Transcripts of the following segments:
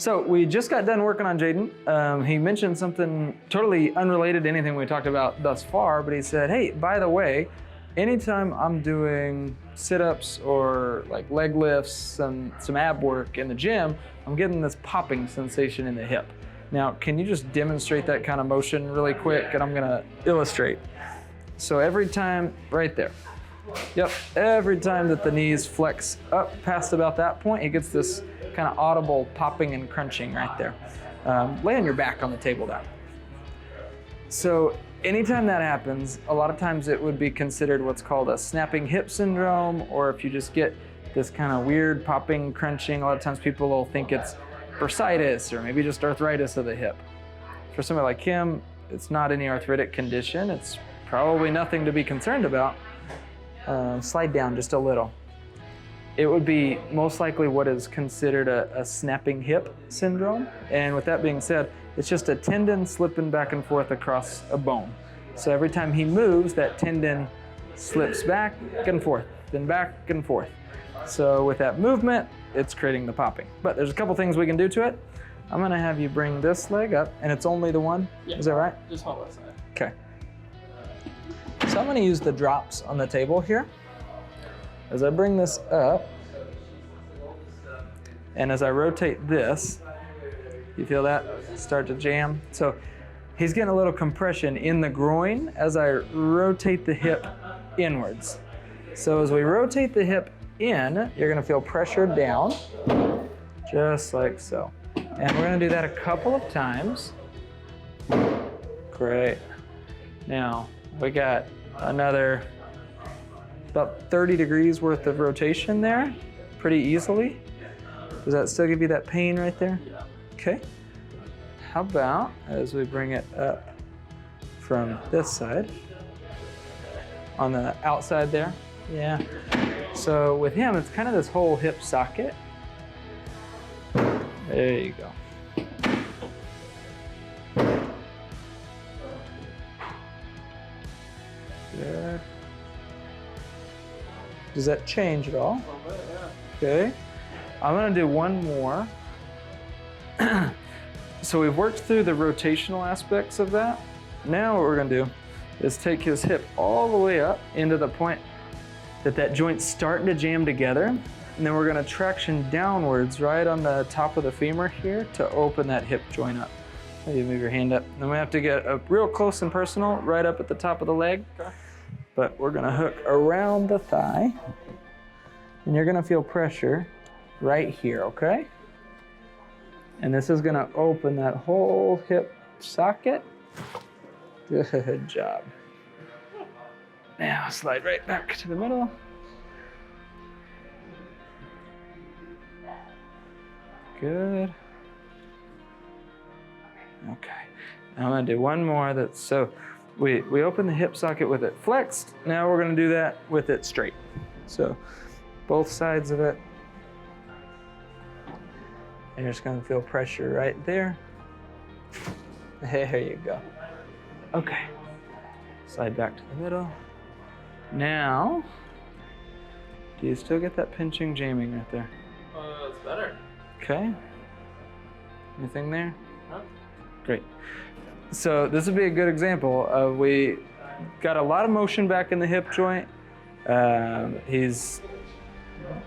So we just got done working on Jaden. He mentioned something totally unrelated to anything we talked about thus far, but he said, hey, by the way, anytime I'm doing sit-ups or like leg lifts and some ab work in the gym, I'm getting this popping sensation in the hip. Now, can you just demonstrate that kind of motion really quick? And I'm gonna illustrate. So every time, right there. Yep, every time that the knees flex up past about that point, it gets this kind of audible popping and crunching right there. Lay on your back on the table down. So anytime that happens, a lot of times it would be considered what's called a snapping hip syndrome, or if you just get this kind of weird popping, crunching, a lot of times people will think it's bursitis or maybe just arthritis of the hip. For somebody like him, it's not any arthritic condition. It's probably nothing to be concerned about. Slide down just a little. It would be most likely what is considered a snapping hip syndrome. And with that being said, it's just a tendon slipping back and forth across a bone. So every time he moves, that tendon slips back and forth, then back and forth. So with that movement, it's creating the popping. But there's a couple things we can do to it. I'm gonna have you bring this leg up, and it's only the one? Yeah. Is that right? Just hold that side. Okay. So I'm gonna use the drops on the table here. As I bring this up, and as I rotate this, you feel that start to jam? So he's getting a little compression in the groin as I rotate the hip inwards. So as we rotate the hip in, you're gonna feel pressure down, just like so. And we're gonna do that a couple of times. Great. Now, we got another about 30 degrees worth of rotation there, pretty easily. Does that still give you that pain right there? Yeah. Okay. How about as we bring it up from this side, on the outside there? Yeah. So with him, it's kind of this whole hip socket. There you go. Good. Does that change at all? A little bit, yeah. Okay. I'm gonna do one more. So we've worked through the rotational aspects of that. Now what we're gonna do is take his hip all the way up into the point that joint's starting to jam together. And then we're gonna traction downwards right on the top of the femur here to open that hip joint up. Maybe move your hand up. Then we have to get real close and personal right up at the top of the leg. Okay. But we're gonna hook around the thigh, and you're gonna feel pressure right here, okay? And this is gonna open that whole hip socket. Good job. Now slide right back to the middle. Good. Okay, now I'm gonna do one more that's so, we open the hip socket with it flexed. Now we're gonna do that with it straight. So both sides of it. And you're just gonna feel pressure right there. There you go. Okay, slide back to the middle. Now, do you still get that pinching, jamming right there? It's better. Okay. Anything there? Huh? Great. So this would be a good example of we got a lot of motion back in the hip joint. His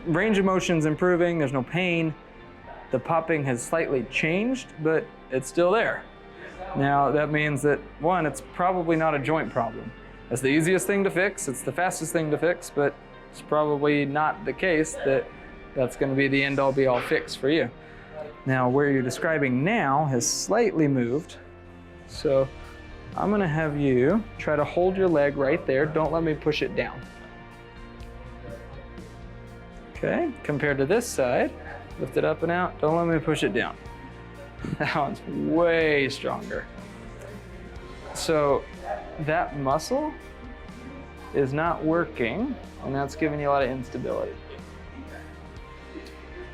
range of motion's improving, there's no pain. The popping has slightly changed, but it's still there. Now that means that, one, it's probably not a joint problem. It's the easiest thing to fix, it's the fastest thing to fix, but it's probably not the case that that's gonna be the end-all be-all fix for you. Now where you're describing now has slightly moved. So I'm gonna have you try to hold your leg right there. Don't let me push it down. Okay, compared to this side, lift it up and out. Don't let me push it down. That one's way stronger. So that muscle is not working, and that's giving you a lot of instability.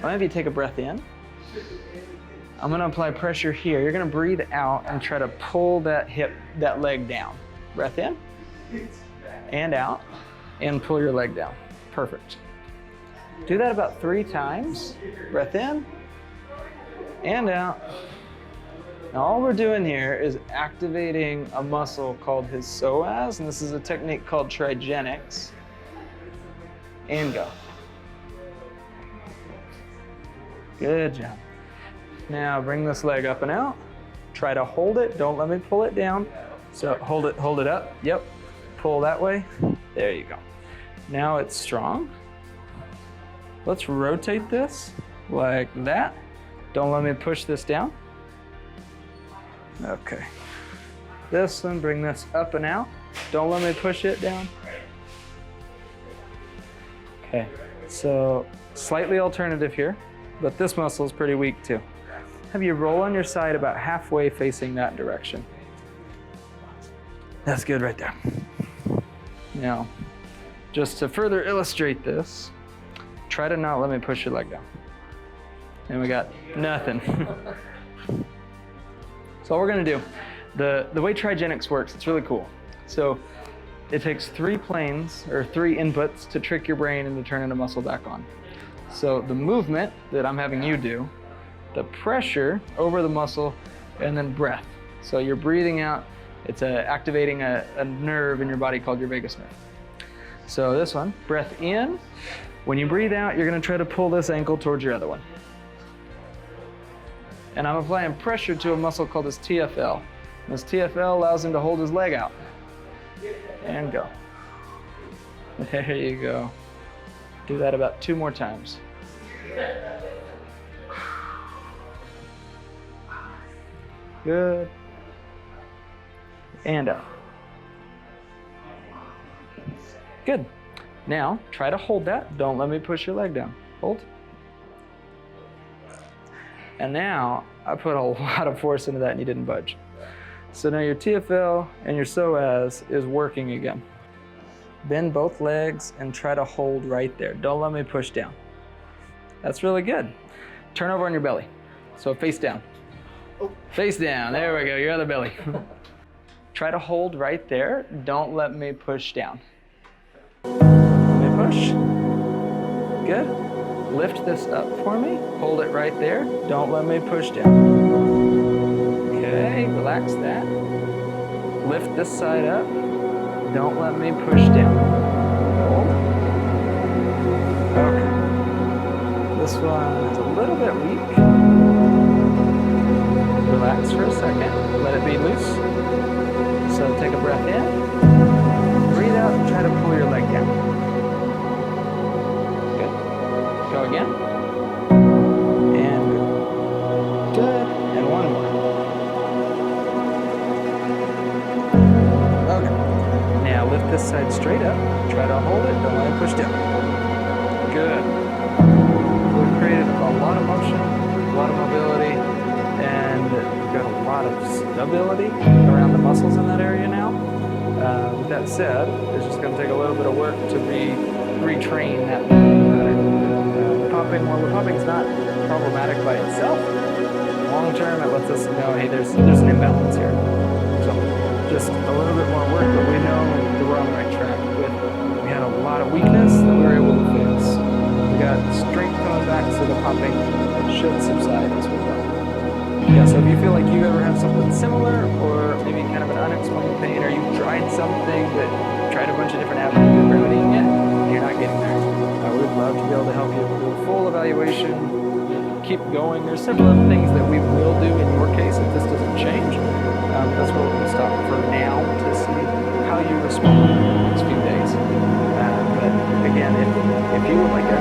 I'll have you take a breath in. I'm gonna apply pressure here. You're gonna breathe out and try to pull that leg down. Breath in, and out, and pull your leg down. Perfect. Do that about 3 times. Breath in, and out. Now all we're doing here is activating a muscle called his psoas, and this is a technique called trigenics. And go. Good job. Now bring this leg up and out. Try to hold it, don't let me pull it down. So hold it up, yep. Pull that way, there you go. Now it's strong. Let's rotate this like that. Don't let me push this down. Okay. This one, bring this up and out. Don't let me push it down. Okay, so slightly alternative here, but this muscle is pretty weak too. Have you roll on your side about halfway facing that direction. That's good right there. Now, just to further illustrate this, try to not let me push your leg down. And we got nothing. So all we're gonna do, the way trigenics works, it's really cool. So it takes 3 planes or 3 inputs to trick your brain into turning the muscle back on. So the movement that I'm having you do, the pressure over the muscle, and then breath. So you're breathing out, it's activating a nerve in your body called your vagus nerve. So this one, breath in. When you breathe out, you're gonna try to pull this ankle towards your other one. And I'm applying pressure to a muscle called this TFL. And this TFL allows him to hold his leg out. And go. There you go. Do that about 2 more times. Good. And up. Good. Now, try to hold that. Don't let me push your leg down. Hold. And now, I put a lot of force into that and you didn't budge. So now your TFL and your psoas is working again. Bend both legs and try to hold right there. Don't let me push down. That's really good. Turn over on your belly. So face down. Face down, there we go, your other belly. Try to hold right there. Don't let me push down. Let me push. Good. Lift this up for me. Hold it right there. Don't let me push down. Okay, relax that. Lift this side up. Don't let me push down. Hold. Okay. This one is a little bit weak. Relax for a second. Let it be loose. So take a breath in. Breathe out and try to pull your leg down. Good. Go again. And good. Good. And one more. Okay. Now lift this side straight up. Try to hold it. Don't let it push down. Good. We've created a lot of motion, a lot of mobility, and we've got a lot of stability around the muscles in that area now. With that said, it's just going to take a little bit of work to retrain that popping. Well, the popping is not problematic by itself. Long term, it lets us know, hey, there's an imbalance here. So just a little bit more work, but we know that we're on the right track. We had a lot of weakness that we were able to fix. We got strength coming back, so the popping should subside as we go. Yeah, so if you feel like you ever have something similar, or maybe kind of an unexplained pain, or you've tried something that tried a bunch of different avenues of remedying it, and you're not getting there, we'd love to be able to help you do a full evaluation, keep going. There's several other things that we will do in your case if this doesn't change. That's where we're going to stop for now to see how you respond in the next few days. But again, if you would like to